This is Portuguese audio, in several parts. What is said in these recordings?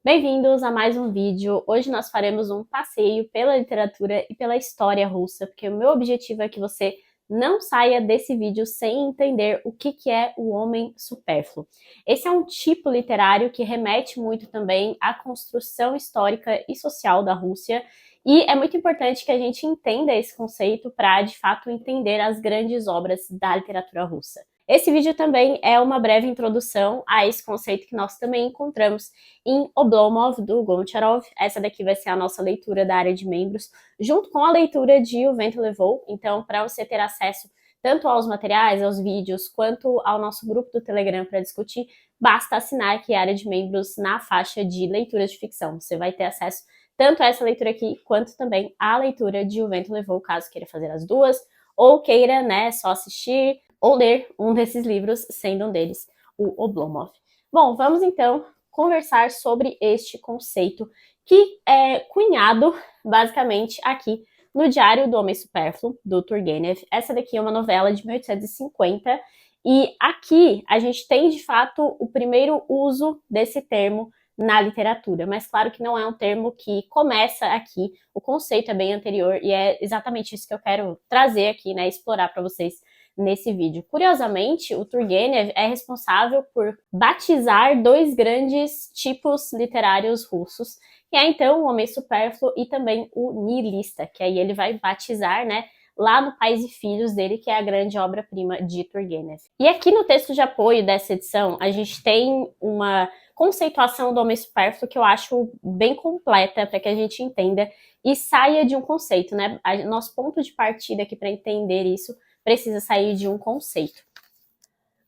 Bem-vindos a mais um vídeo. Hoje nós faremos um passeio pela literatura e pela história russa, porque o meu objetivo é que você não saia desse vídeo sem entender o que é o homem supérfluo. Esse é um tipo literário que remete muito também à construção histórica e social da Rússia, e é muito importante que a gente entenda esse conceito para, de fato, entender as grandes obras da literatura russa. Esse vídeo também é uma breve introdução a esse conceito que nós também encontramos em Oblomov, do Goncharov. Essa daqui vai ser a nossa leitura da área de membros, junto com a leitura de O Vento Levou. Então, para você ter acesso tanto aos materiais, aos vídeos, quanto ao nosso grupo do Telegram para discutir, basta assinar aqui a área de membros na faixa de leituras de ficção. Você vai ter acesso tanto a essa leitura aqui, quanto também à leitura de O Vento Levou, caso queira fazer as duas, ou queira, né, só assistir ou ler um desses livros, sendo um deles o Oblomov. Bom, vamos então conversar sobre este conceito que é cunhado, basicamente, aqui no Diário do Homem Supérfluo, do Turgenev. Essa daqui é uma novela de 1850, e aqui a gente tem, de fato, o primeiro uso desse termo na literatura, mas claro que não é um termo que começa aqui, o conceito é bem anterior, e é exatamente isso que eu quero trazer aqui, né, explorar para vocês nesse vídeo. Curiosamente, o Turgenev é responsável por batizar dois grandes tipos literários russos, que é então o homem supérfluo e também o nihilista, que aí ele vai batizar, né, lá no Pais e Filhos dele, que é a grande obra-prima de Turgenev. E aqui no texto de apoio dessa edição, a gente tem uma conceituação do homem supérfluo que eu acho bem completa para que a gente entenda e saia de um conceito, né? Nosso ponto de partida aqui para entender isso precisa sair de um conceito.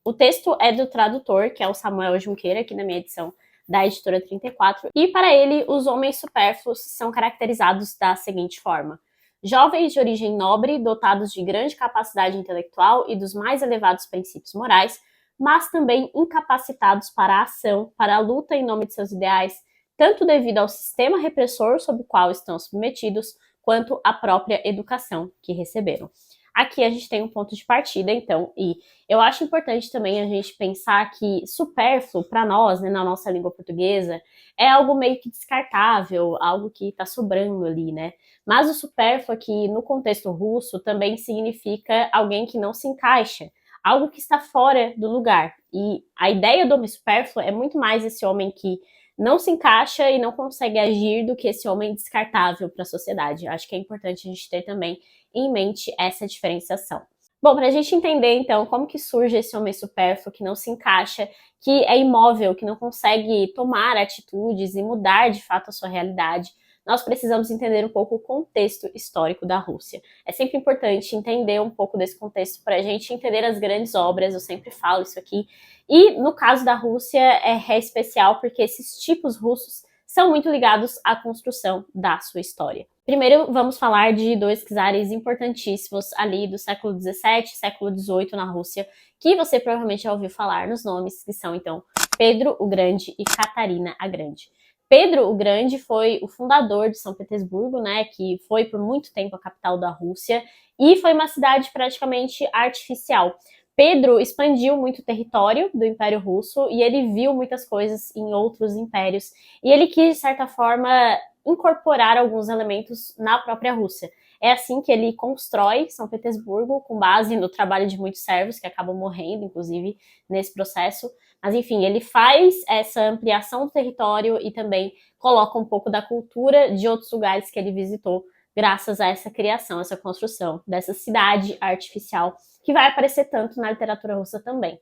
O texto é do tradutor, que é o Samuel Junqueira, aqui na minha edição da editora 34, e para ele os homens supérfluos são caracterizados da seguinte forma: jovens de origem nobre, dotados de grande capacidade intelectual e dos mais elevados princípios morais, mas também incapacitados para a ação, para a luta em nome de seus ideais, tanto devido ao sistema repressor sob o qual estão submetidos, quanto à própria educação que receberam. Aqui a gente tem um ponto de partida, então, e eu acho importante também a gente pensar que supérfluo, para nós, né, na nossa língua portuguesa, é algo meio que descartável, algo que está sobrando ali, né? Mas o supérfluo aqui, no contexto russo, também significa alguém que não se encaixa, algo que está fora do lugar. E a ideia do homem supérfluo é muito mais esse homem que não se encaixa e não consegue agir do que esse homem descartável para a sociedade. Eu acho que é importante a gente ter também em mente essa diferenciação. Bom, para a gente entender, então, como que surge esse homem supérfluo que não se encaixa, que é imóvel, que não consegue tomar atitudes e mudar, de fato, a sua realidade, nós precisamos entender um pouco o contexto histórico da Rússia. É sempre importante entender um pouco desse contexto para a gente entender as grandes obras, eu sempre falo isso aqui. E, no caso da Rússia, é especial porque esses tipos russos são muito ligados à construção da sua história. Primeiro, vamos falar de dois czares importantíssimos ali do século XVII, século XVIII na Rússia, que você provavelmente já ouviu falar nos nomes, que são, então, Pedro o Grande e Catarina a Grande. Pedro o Grande foi o fundador de São Petersburgo, né, que foi por muito tempo a capital da Rússia, e foi uma cidade praticamente artificial. Pedro expandiu muito o território do Império Russo e ele viu muitas coisas em outros impérios, e ele quis, de certa forma, incorporar alguns elementos na própria Rússia. É assim que ele constrói São Petersburgo, com base no trabalho de muitos servos, que acabam morrendo, inclusive, nesse processo. Mas, enfim, ele faz essa ampliação do território e também coloca um pouco da cultura de outros lugares que ele visitou, graças a essa criação, essa construção dessa cidade artificial, que vai aparecer tanto na literatura russa também.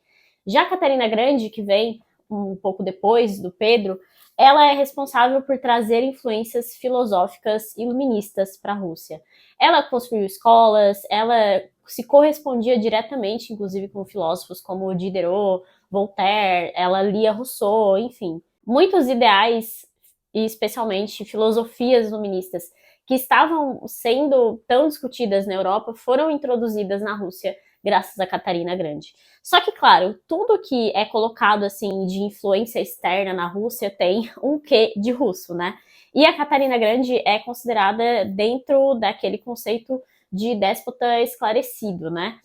Já Catarina Grande, que vem um pouco depois do Pedro, ela é responsável por trazer influências filosóficas iluministas para a Rússia. Ela construiu escolas, ela se correspondia diretamente, inclusive, com filósofos como Diderot, Voltaire, ela lia Rousseau, enfim. Muitos ideais, e especialmente filosofias iluministas, que estavam sendo tão discutidas na Europa, foram introduzidas na Rússia graças a Catarina Grande. Só que, claro, tudo que é colocado assim de influência externa na Rússia tem um quê de russo, né? E a Catarina Grande é considerada dentro daquele conceito de déspota esclarecido, né?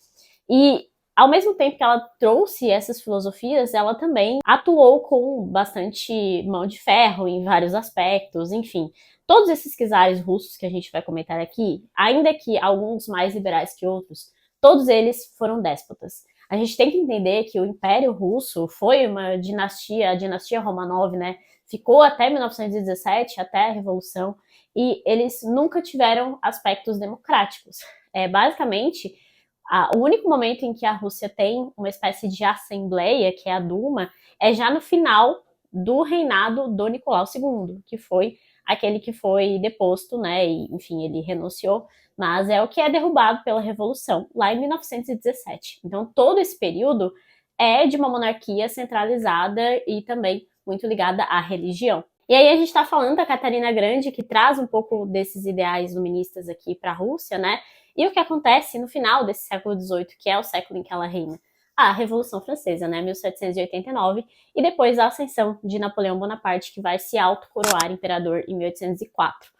E Ao mesmo tempo que ela trouxe essas filosofias, ela também atuou com bastante mão de ferro em vários aspectos, enfim. Todos esses czares russos que a gente vai comentar aqui, ainda que alguns mais liberais que outros, todos eles foram déspotas. A gente tem que entender que o Império Russo foi uma dinastia, a dinastia Romanov, né? Ficou até 1917, até a Revolução, e eles nunca tiveram aspectos democráticos. Basicamente, o único momento em que a Rússia tem uma espécie de assembleia, que é a Duma, é já no final do reinado do Nicolau II, que foi aquele que foi deposto, né? E, enfim, ele renunciou, mas é o que é derrubado pela Revolução, lá em 1917. Então, todo esse período é de uma monarquia centralizada e também muito ligada à religião. E aí a gente está falando da Catarina Grande, que traz um pouco desses ideais iluministas aqui para a Rússia, né? E o que acontece no final desse século XVIII, que é o século em que ela reina? A Revolução Francesa, né, 1789, e depois a ascensão de Napoleão Bonaparte, que vai se autocoroar imperador em 1804.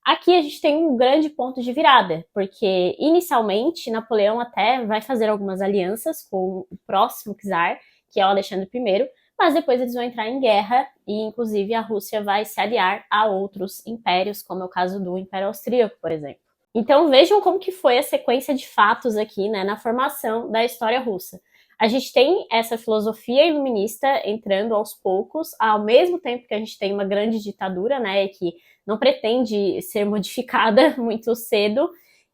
Aqui a gente tem um grande ponto de virada, porque inicialmente Napoleão até vai fazer algumas alianças com o próximo czar, que é o Alexandre I, mas depois eles vão entrar em guerra e, inclusive, a Rússia vai se aliar a outros impérios, como é o caso do Império Austríaco, por exemplo. Então vejam como que foi a sequência de fatos aqui, né, na formação da história russa. A gente tem essa filosofia iluminista entrando aos poucos, ao mesmo tempo que a gente tem uma grande ditadura, né, que não pretende ser modificada muito cedo,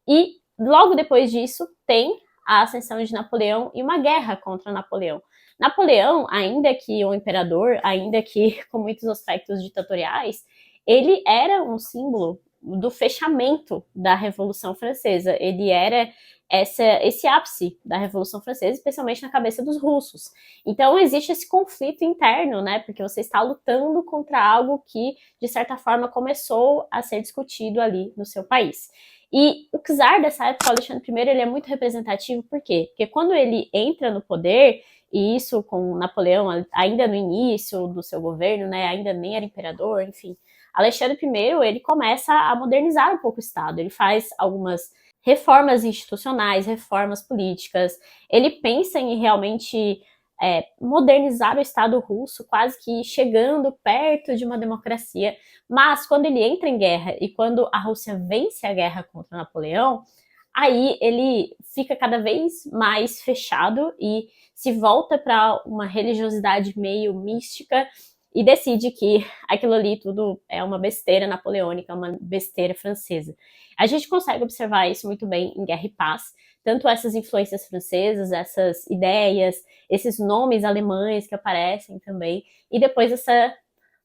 e logo depois disso tem a ascensão de Napoleão e uma guerra contra Napoleão. Napoleão, ainda que um imperador, ainda que com muitos aspectos ditatoriais, ele era um símbolo do fechamento da Revolução Francesa. Ele era esse ápice da Revolução Francesa, especialmente na cabeça dos russos. Então existe esse conflito interno, né? Porque você está lutando contra algo que, de certa forma, começou a ser discutido ali no seu país. E o czar dessa época, Alexandre I, ele é muito representativo, por quê? Porque quando ele entra no poder, e isso com Napoleão ainda no início do seu governo, né? Ainda nem era imperador, enfim. Alexandre I, ele começa a modernizar um pouco o Estado, ele faz algumas reformas institucionais, reformas políticas, ele pensa em realmente modernizar o Estado russo, quase que chegando perto de uma democracia, mas quando ele entra em guerra e quando a Rússia vence a guerra contra Napoleão, aí ele fica cada vez mais fechado e se volta para uma religiosidade meio mística e decide que aquilo ali tudo é uma besteira napoleônica, uma besteira francesa. A gente consegue observar isso muito bem em Guerra e Paz, tanto essas influências francesas, essas ideias, esses nomes alemães que aparecem também, e depois essa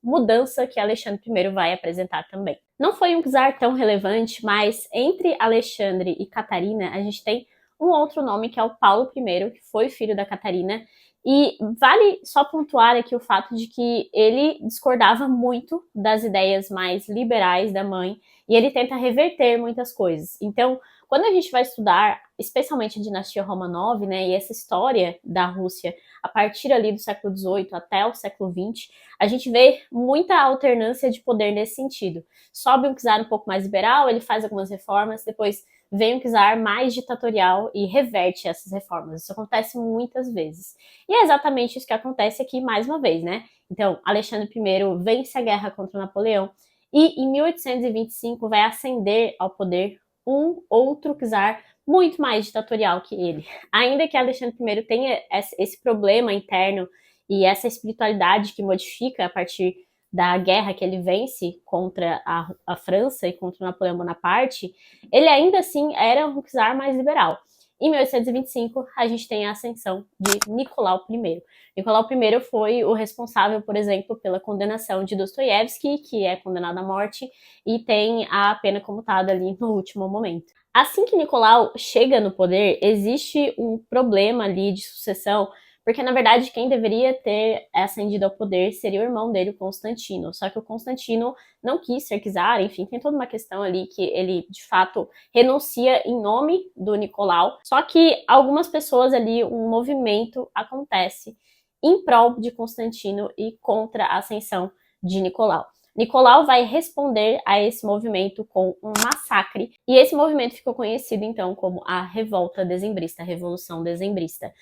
mudança que Alexandre I vai apresentar também. Não foi um czar tão relevante, mas entre Alexandre e Catarina, a gente tem um outro nome que é o Paulo I, que foi filho da Catarina, e vale só pontuar aqui o fato de que ele discordava muito das ideias mais liberais da mãe e ele tenta reverter muitas coisas. Então, quando a gente vai estudar, especialmente a dinastia Romanov, né, e essa história da Rússia a partir ali do século XVIII até o século XX, a gente vê muita alternância de poder nesse sentido. Sobe um czar um pouco mais liberal, ele faz algumas reformas, depois vem um czar mais ditatorial e reverte essas reformas. Isso acontece muitas vezes. E é exatamente isso que acontece aqui mais uma vez, né? Então, Alexandre I vence a guerra contra Napoleão e em 1825 vai ascender ao poder um outro czar muito mais ditatorial que ele. Ainda que Alexandre I tenha esse problema interno e essa espiritualidade que modifica a partir da guerra que ele vence contra a França e contra Napoleão Bonaparte, ele ainda assim era um czar mais liberal. Em 1825, a gente tem a ascensão de Nicolau I. Nicolau I foi o responsável, por exemplo, pela condenação de Dostoiévski, que é condenado à morte e tem a pena comutada ali no último momento. Assim que Nicolau chega no poder, existe um problema ali de sucessão, porque na verdade quem deveria ter ascendido ao poder seria o irmão dele, o Constantino. Só que o Constantino não quis ser czar, enfim, tem toda uma questão ali que ele de fato renuncia em nome do Nicolau. Só que algumas pessoas ali, um movimento acontece em prol de Constantino e contra a ascensão de Nicolau. Nicolau vai responder a esse movimento com um massacre, e esse movimento ficou conhecido então como a Revolta Dezembrista, a Revolução Dezembrista.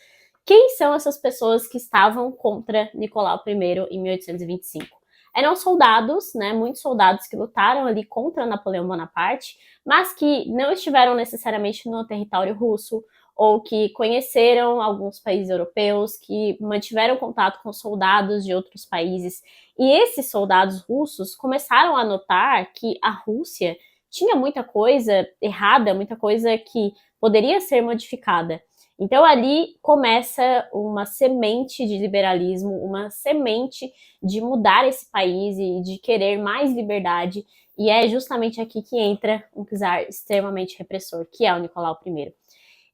Quem são essas pessoas que estavam contra Nicolau I em 1825? Eram soldados, né, muitos soldados que lutaram ali contra Napoleão Bonaparte, mas que não estiveram necessariamente no território russo, ou que conheceram alguns países europeus, que mantiveram contato com soldados de outros países. E esses soldados russos começaram a notar que a Rússia tinha muita coisa errada, muita coisa que poderia ser modificada. Então ali começa uma semente de liberalismo, uma semente de mudar esse país e de querer mais liberdade, e é justamente aqui que entra um czar extremamente repressor, que é o Nicolau I.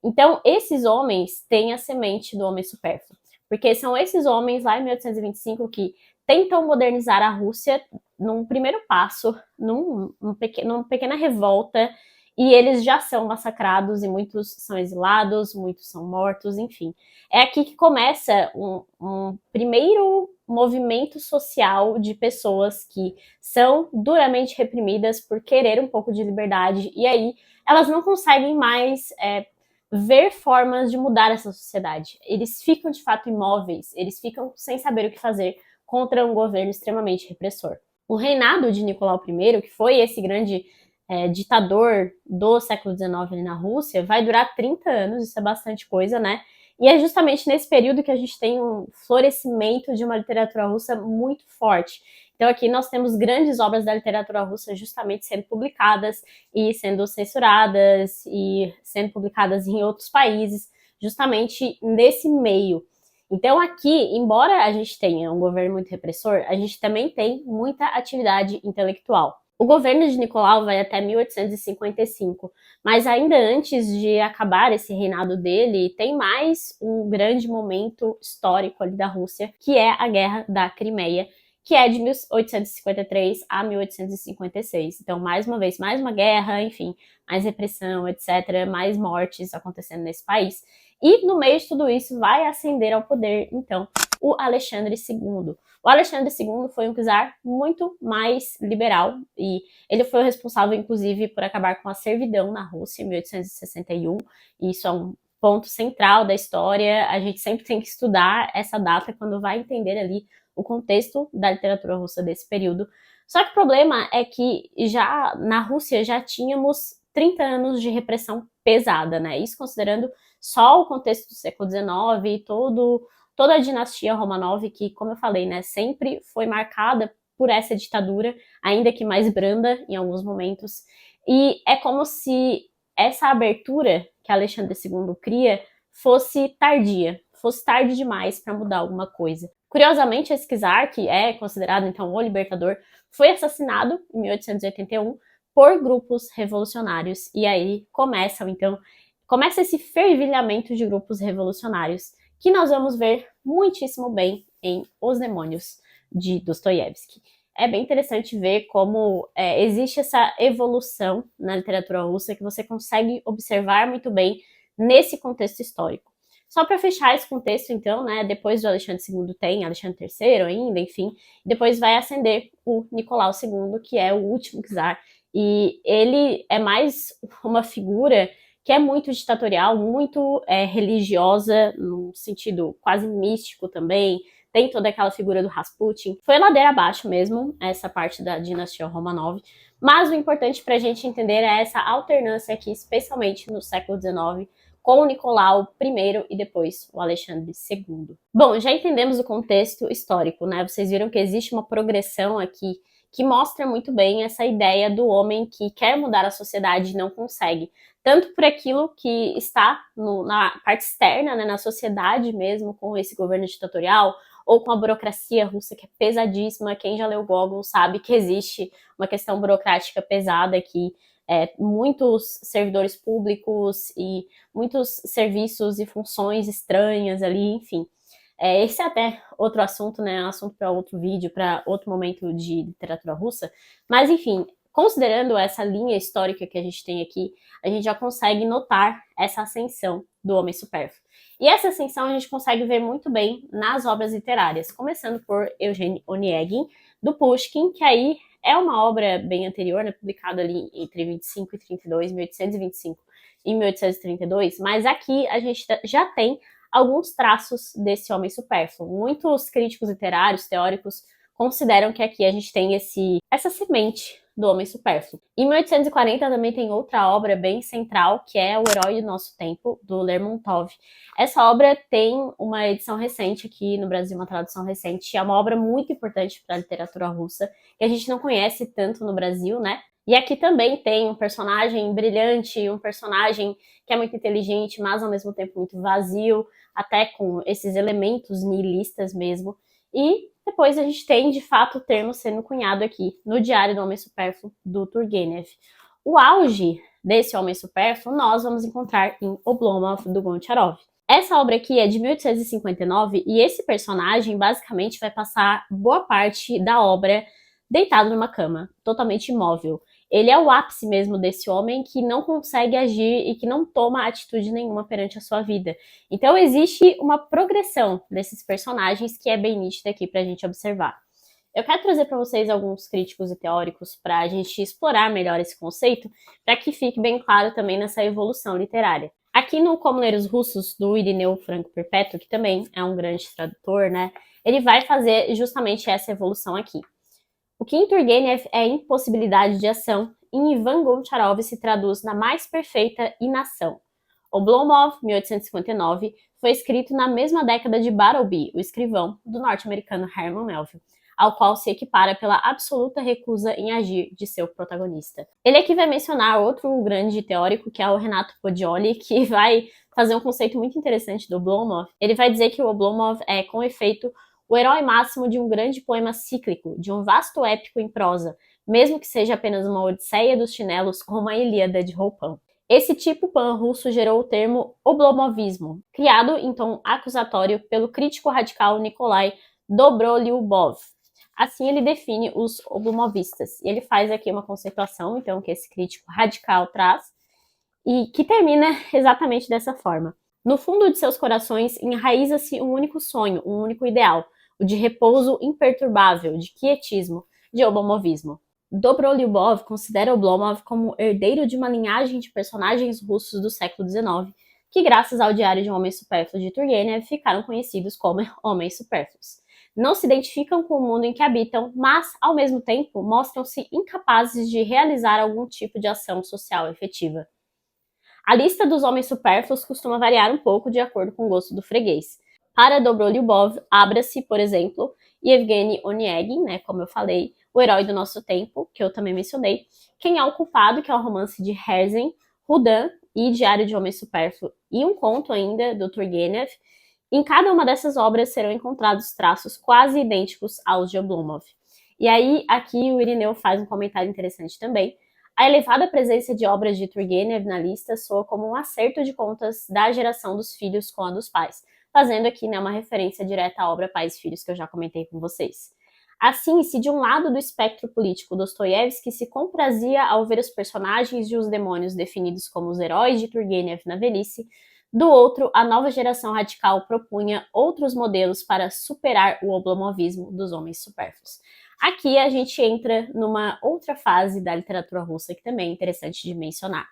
Então, esses homens têm a semente do homem supérfluo, porque são esses homens lá em 1825 que tentam modernizar a Rússia num primeiro passo, numa pequena revolta, e eles já são massacrados e muitos são exilados, muitos são mortos, enfim. É aqui que começa um primeiro movimento social de pessoas que são duramente reprimidas por querer um pouco de liberdade, e aí elas não conseguem mais ver formas de mudar essa sociedade. Eles ficam de fato imóveis, eles ficam sem saber o que fazer contra um governo extremamente repressor. O reinado de Nicolau I, que foi esse grande ditador do século XIX na Rússia, vai durar 30 anos, isso é bastante coisa, né? E é justamente nesse período que a gente tem um florescimento de uma literatura russa muito forte. Então aqui nós temos grandes obras da literatura russa justamente sendo publicadas e sendo censuradas e sendo publicadas em outros países, justamente nesse meio. Então aqui, embora a gente tenha um governo muito repressor, a gente também tem muita atividade intelectual. O governo de Nicolau vai até 1855, mas ainda antes de acabar esse reinado dele, tem mais um grande momento histórico ali da Rússia, que é a Guerra da Crimeia, que é de 1853 a 1856. Então, mais uma vez, mais uma guerra, enfim, mais repressão, etc., mais mortes acontecendo nesse país. E no meio de tudo isso vai ascender ao poder, então, o Alexandre II. O Alexandre II foi um czar muito mais liberal e ele foi o responsável, inclusive, por acabar com a servidão na Rússia em 1861. E isso é um ponto central da história. A gente sempre tem que estudar essa data quando vai entender ali o contexto da literatura russa desse período. Só que o problema é que já na Rússia já tínhamos 30 anos de repressão pesada, né? Isso considerando só o contexto do século XIX e toda a dinastia Romanov, que, como eu falei, né, sempre foi marcada por essa ditadura, ainda que mais branda em alguns momentos. E é como se essa abertura que Alexandre II cria fosse tardia, fosse tarde demais para mudar alguma coisa. Curiosamente, esse czar, que é considerado então o libertador, foi assassinado em 1881 por grupos revolucionários. E aí começa esse fervilhamento de grupos revolucionários, que nós vamos ver muitíssimo bem em Os Demônios, de Dostoiévski. É bem interessante ver como existe essa evolução na literatura russa que você consegue observar muito bem nesse contexto histórico. Só para fechar esse contexto, então, né, depois do Alexandre II tem Alexandre III ainda, enfim, depois vai ascender o Nicolau II, que é o último czar, e ele é mais uma figura que é muito ditatorial, muito religiosa, num sentido quase místico também. Tem toda aquela figura do Rasputin. Foi ladeira abaixo mesmo, essa parte da dinastia Romanov. Mas o importante para a gente entender é essa alternância aqui, especialmente no século XIX, com o Nicolau I e depois o Alexandre II. Bom, já entendemos o contexto histórico, né? Vocês viram que existe uma progressão aqui que mostra muito bem essa ideia do homem que quer mudar a sociedade e não consegue. Tanto por aquilo que está na parte externa, né, na sociedade mesmo, com esse governo ditatorial, ou com a burocracia russa, que é pesadíssima. Quem já leu Gogol sabe que existe uma questão burocrática pesada aqui, muitos servidores públicos e muitos serviços e funções estranhas ali, enfim. Esse é até outro assunto, né? Um assunto para outro vídeo, para outro momento de literatura russa. Mas, enfim, considerando essa linha histórica que a gente tem aqui, a gente já consegue notar essa ascensão do homem supérfluo. E essa ascensão a gente consegue ver muito bem nas obras literárias, começando por Eugene Onegin, do Pushkin, que aí É uma obra bem anterior, né, publicada ali entre 25 e 32, 1825 e 1832, mas aqui a gente já tem alguns traços desse homem supérfluo. Muitos críticos literários, teóricos, consideram que aqui a gente tem essa semente do homem supérfluo. Em 1840 também tem outra obra bem central, que é O Herói do Nosso Tempo, do Lermontov. Essa obra tem uma edição recente aqui no Brasil, uma tradução recente. É uma obra muito importante para a literatura russa, que a gente não conhece tanto no Brasil, né? E aqui também tem um personagem brilhante, um personagem que é muito inteligente, mas ao mesmo tempo muito vazio, até com esses elementos nihilistas mesmo. E depois a gente tem, de fato, o termo sendo cunhado aqui no Diário do Homem Supérfluo, do Turgenev. O auge desse Homem Supérfluo nós vamos encontrar em Oblomov, do Goncharov. Essa obra aqui é de 1859 e esse personagem basicamente vai passar boa parte da obra deitado numa cama, totalmente imóvel. Ele é o ápice mesmo desse homem que não consegue agir e que não toma atitude nenhuma perante a sua vida. Então existe uma progressão desses personagens que é bem nítida aqui para a gente observar. Eu quero trazer para vocês alguns críticos e teóricos para a gente explorar melhor esse conceito, para que fique bem claro também nessa evolução literária. Aqui no Como Ler os Russos, do Irineu Franco Perpétuo, que também é um grande tradutor, né, ele vai fazer justamente essa evolução aqui. O que em Turgenev é impossibilidade de ação, em Ivan Goncharov se traduz na mais perfeita inação. Oblomov, 1859, foi escrito na mesma década de Bartleby, o escrivão do norte-americano Herman Melville, ao qual se equipara pela absoluta recusa em agir de seu protagonista. Ele aqui vai mencionar outro grande teórico, que é o Renato Poggioli, que vai fazer um conceito muito interessante do Oblomov. Ele vai dizer que o Oblomov é, com efeito, o herói máximo de um grande poema cíclico, de um vasto épico em prosa, mesmo que seja apenas uma odisseia dos chinelos ou uma Ilíada de roupão. Esse tipo pan-russo gerou o termo oblomovismo, criado em tom acusatório pelo crítico radical Nikolai Dobrolyubov. Assim ele define os oblomovistas. E ele faz aqui uma conceituação, então, que esse crítico radical traz, e que termina exatamente dessa forma. No fundo de seus corações enraiza-se um único sonho, um único ideal, o de repouso imperturbável, de quietismo, de oblomovismo. Dobrolyubov considera Oblomov como herdeiro de uma linhagem de personagens russos do século XIX, que graças ao Diário de um Homem Supérfluo de Turgenev ficaram conhecidos como homens supérfluos. Não se identificam com o mundo em que habitam, mas, ao mesmo tempo, mostram-se incapazes de realizar algum tipo de ação social efetiva. A lista dos homens supérfluos costuma variar um pouco de acordo com o gosto do freguês. Para Dobrolyubov, abra-se, por exemplo, Yevgeny Onegin, né, como eu falei, O Herói do Nosso Tempo, que eu também mencionei, Quem é o Culpado, que é o romance de Herzen, Rudan e Diário de Homem Supérfluo, e um conto ainda do Turgenev. Em cada uma dessas obras serão encontrados traços quase idênticos aos de Oblomov. E aí, aqui o Irineu faz um comentário interessante também. A elevada presença de obras de Turgenev na lista soa como um acerto de contas da geração dos filhos com a dos pais, fazendo aqui, né, uma referência direta à obra Pais e Filhos que eu já comentei com vocês. Assim, se de um lado do espectro político Dostoiévski se comprazia ao ver os personagens e os demônios definidos como os heróis de Turgenev na velhice, do outro, a nova geração radical propunha outros modelos para superar o oblomovismo dos homens supérfluos. Aqui a gente entra numa outra fase da literatura russa que também é interessante de mencionar.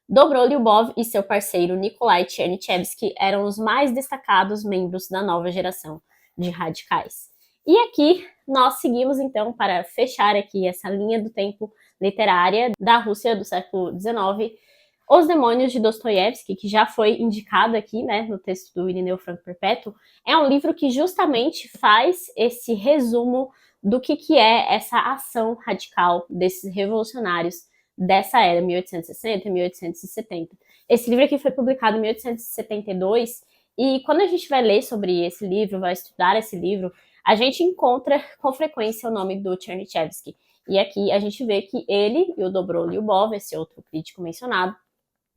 Dobrolyubov e seu parceiro Nikolai Chernyshevsky eram os mais destacados membros da nova geração de radicais. E aqui nós seguimos então para fechar aqui essa linha do tempo literária da Rússia do século XIX, Os Demônios de Dostoiévski, que já foi indicado aqui, né, no texto do Irineu Franco Perpétuo, é um livro que justamente faz esse resumo do que é essa ação radical desses revolucionários dessa era, 1860 e 1870. Esse livro aqui foi publicado em 1872, e quando a gente vai ler sobre esse livro, vai estudar esse livro, a gente encontra com frequência o nome do Chernyshevsky. E aqui a gente vê que ele e o Dobrolyubov, esse outro crítico mencionado,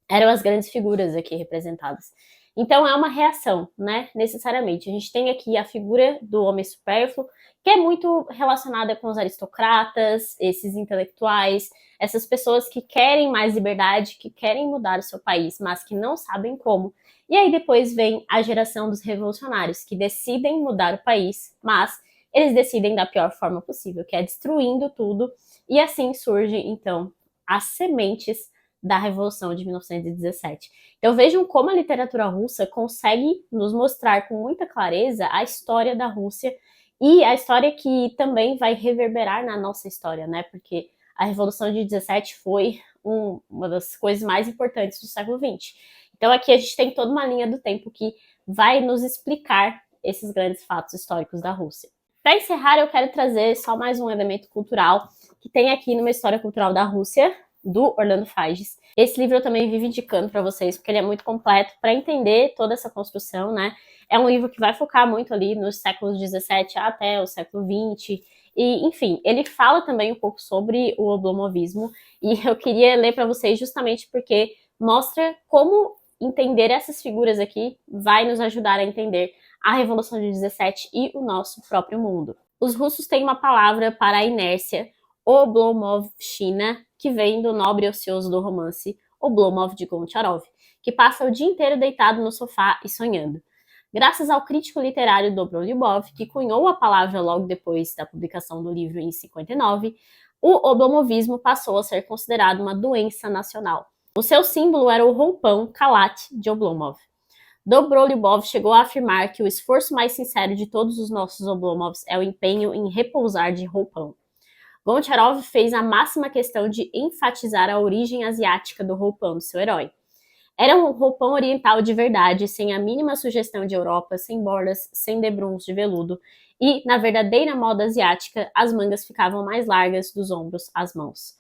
eram as grandes figuras aqui representadas. Então é uma reação, né, necessariamente. A gente tem aqui a figura do homem supérfluo, que é muito relacionada com os aristocratas, esses intelectuais, essas pessoas que querem mais liberdade, que querem mudar o seu país, mas que não sabem como. E aí depois vem a geração dos revolucionários, que decidem mudar o país, mas eles decidem da pior forma possível, que é destruindo tudo, e assim surgem, então, as sementes da Revolução de 1917. Então vejam como a literatura russa consegue nos mostrar com muita clareza a história da Rússia e a história que também vai reverberar na nossa história, né? Porque a Revolução de 17 foi uma das coisas mais importantes do século XX. Então aqui a gente tem toda uma linha do tempo que vai nos explicar esses grandes fatos históricos da Rússia. Para encerrar, eu quero trazer só mais um elemento cultural que tem aqui numa História Cultural da Rússia, do Orlando Figes. Esse livro eu também vivo indicando para vocês, porque ele é muito completo para entender toda essa construção, né? É um livro que vai focar muito ali nos séculos 17 até o século 20. E, enfim, ele fala também um pouco sobre o oblomovismo, e eu queria ler para vocês justamente porque mostra como entender essas figuras aqui vai nos ajudar a entender a Revolução de 17 e o nosso próprio mundo. Os russos têm uma palavra para a inércia, oblomovshina, que vem do nobre ocioso do romance Oblomov de Goncharov, que passa o dia inteiro deitado no sofá e sonhando. Graças ao crítico literário Dobrolюbov, que cunhou a palavra logo depois da publicação do livro em 59, o oblomovismo passou a ser considerado uma doença nacional. O seu símbolo era o roupão Kalat de Oblomov. Dobrolюbov chegou a afirmar que o esforço mais sincero de todos os nossos Oblomovs é o empenho em repousar de roupão. Goncharov fez a máxima questão de enfatizar a origem asiática do roupão do seu herói. Era um roupão oriental de verdade, sem a mínima sugestão de Europa, sem bordas, sem debruns de veludo, e, na verdadeira moda asiática, as mangas ficavam mais largas dos ombros às mãos.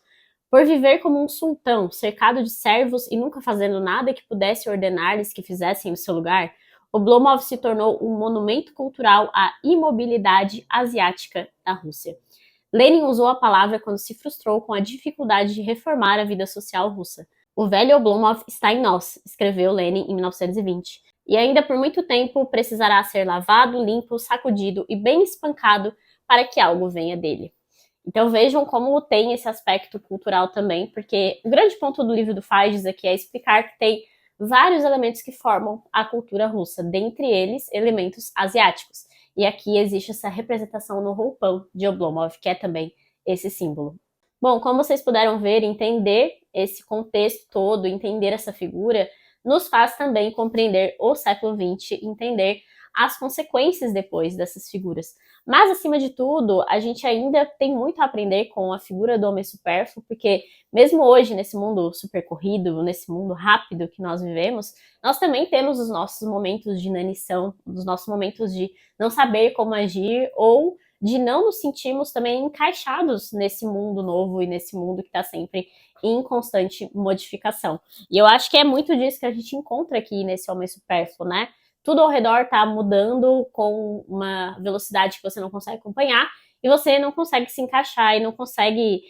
Por viver como um sultão, cercado de servos e nunca fazendo nada que pudesse ordenar-lhes que fizessem no seu lugar, Oblomov se tornou um monumento cultural à imobilidade asiática da Rússia. Lenin usou a palavra quando se frustrou com a dificuldade de reformar a vida social russa. O velho Oblomov está em nós, escreveu Lenin em 1920, e ainda por muito tempo precisará ser lavado, limpo, sacudido e bem espancado para que algo venha dele. Então vejam como tem esse aspecto cultural também, porque o grande ponto do livro do Figes aqui é explicar que tem vários elementos que formam a cultura russa, dentre eles elementos asiáticos. E aqui existe essa representação no roupão de Oblomov, que é também esse símbolo. Bom, como vocês puderam ver, entender esse contexto todo, entender essa figura, nos faz também compreender o século XX, entender as consequências depois dessas figuras. Mas, acima de tudo, a gente ainda tem muito a aprender com a figura do homem supérfluo, porque mesmo hoje, nesse mundo super corrido, nesse mundo rápido que nós vivemos, nós também temos os nossos momentos de inanição, os nossos momentos de não saber como agir ou de não nos sentirmos também encaixados nesse mundo novo e nesse mundo que está sempre em constante modificação. E eu acho que é muito disso que a gente encontra aqui nesse homem supérfluo, né? Tudo ao redor está mudando com uma velocidade que você não consegue acompanhar e você não consegue se encaixar e não consegue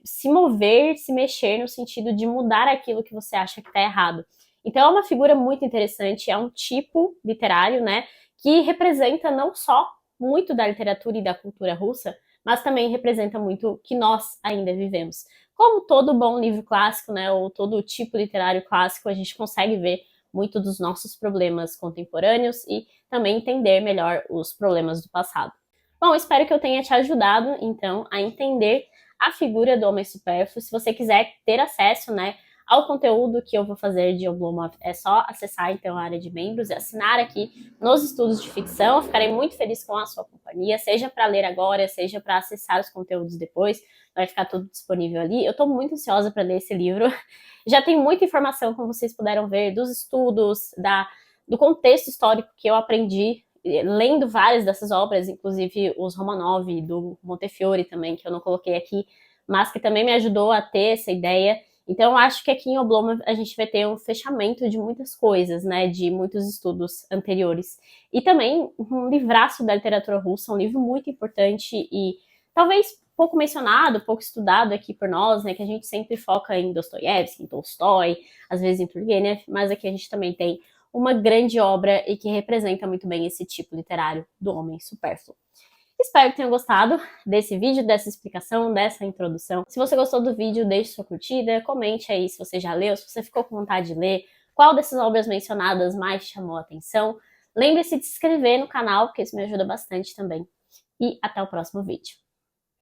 se mover, se mexer no sentido de mudar aquilo que você acha que está errado. Então é uma figura muito interessante, é um tipo literário, né, que representa não só muito da literatura e da cultura russa, mas também representa muito o que nós ainda vivemos. Como todo bom livro clássico, né, ou todo tipo literário clássico, a gente consegue ver muito dos nossos problemas contemporâneos e também entender melhor os problemas do passado. Bom, espero que eu tenha te ajudado, então, a entender a figura do homem supérfluo. Se você quiser ter acesso, né, ao conteúdo que eu vou fazer de Oblomov, é só acessar, então, a área de membros e assinar aqui nos estudos de ficção. Eu ficarei muito feliz com a sua companhia, seja para ler agora, seja para acessar os conteúdos depois. Vai ficar tudo disponível ali. Eu estou muito ansiosa para ler esse livro. Já tem muita informação, como vocês puderam ver, dos estudos, do contexto histórico que eu aprendi lendo várias dessas obras, inclusive os Romanov, do Montefiore também, que eu não coloquei aqui, mas que também me ajudou a ter essa ideia. Então, eu acho que aqui em Oblomov a gente vai ter um fechamento de muitas coisas, né, de muitos estudos anteriores. E também um livraço da literatura russa, um livro muito importante e talvez pouco mencionado, pouco estudado aqui por nós, né, que a gente sempre foca em Dostoiévski, em Tolstói, às vezes em Turgenev, mas aqui a gente também tem uma grande obra e que representa muito bem esse tipo literário do homem supérfluo. Espero que tenham gostado desse vídeo, dessa explicação, dessa introdução. Se você gostou do vídeo, deixe sua curtida, comente aí se você já leu, se você ficou com vontade de ler, qual dessas obras mencionadas mais te chamou a atenção. Lembre-se de se inscrever no canal, porque isso me ajuda bastante também. e até o próximo vídeo.